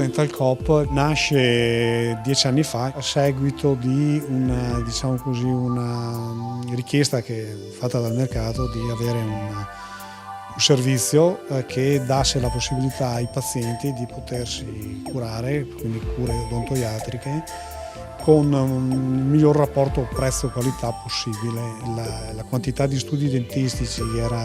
Dental Coop nasce 10 anni fa a seguito di una richiesta fatta dal mercato di avere un servizio che dasse la possibilità ai pazienti di potersi curare, quindi cure odontoiatriche, con un miglior rapporto prezzo-qualità possibile. La quantità di studi dentistici era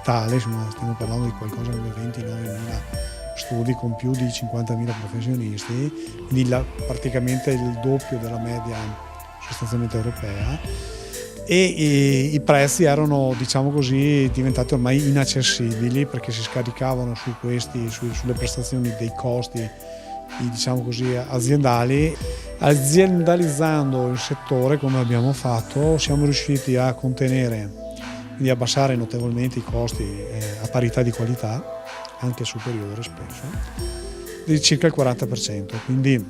tale, stiamo parlando di qualcosa come 29.000 studi con più di 50.000 professionisti, quindi praticamente il doppio della media sostanzialmente europea, e i prezzi erano, diciamo così, diventati ormai inaccessibili perché si scaricavano sulle prestazioni dei costi, diciamo così, aziendali. Aziendalizzando il settore come abbiamo fatto siamo riusciti a contenere, quindi abbassare notevolmente i costi a parità di qualità, anche superiore spesso, di circa il 40%. Quindi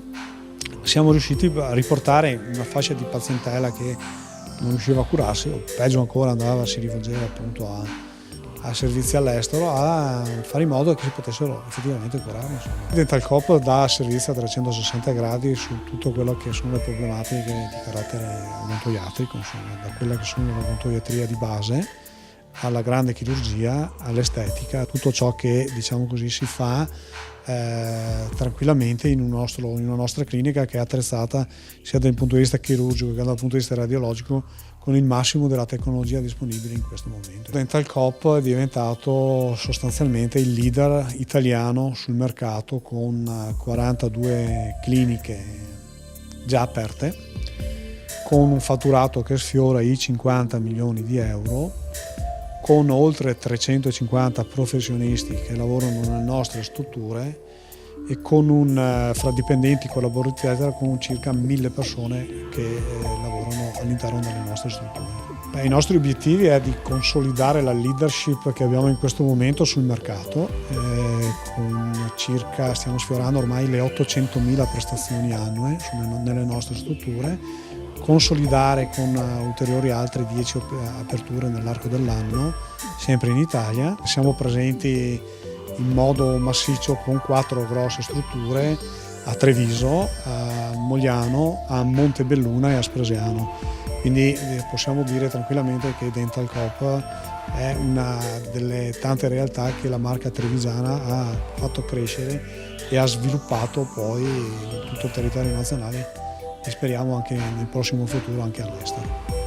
siamo riusciti a riportare una fascia di pazientela che non riusciva a curarsi, o peggio ancora si rivolgeva appunto a servizi all'estero, a fare in modo che si potessero effettivamente curare. Dental Coop dà servizio a 360 gradi su tutto quello che sono le problematiche di carattere odontoiatrico, da quella che sono l'odontoiatria di base alla grande chirurgia, all'estetica, tutto ciò che, diciamo così, si fa tranquillamente in una nostra clinica che è attrezzata sia dal punto di vista chirurgico che dal punto di vista radiologico con il massimo della tecnologia disponibile in questo momento. Dental Coop è diventato sostanzialmente il leader italiano sul mercato, con 42 cliniche già aperte, con un fatturato che sfiora i 50 milioni di euro, con oltre 350 professionisti che lavorano nelle nostre strutture e con fra dipendenti e collaboratori con circa 1000 persone che lavorano all'interno delle nostre strutture. I nostri obiettivi è di consolidare la leadership che abbiamo in questo momento sul mercato, stiamo sfiorando ormai le 800.000 prestazioni annue nelle nostre strutture, consolidare con ulteriori altre 10 aperture nell'arco dell'anno, sempre in Italia. Siamo presenti in modo massiccio con 4 grosse strutture a Treviso, a Mogliano, a Montebelluna e a Spresiano. Quindi possiamo dire tranquillamente che Dental Coop è una delle tante realtà che la marca trevisana ha fatto crescere e ha sviluppato poi in tutto il territorio nazionale, e speriamo anche nel prossimo futuro anche all'estero.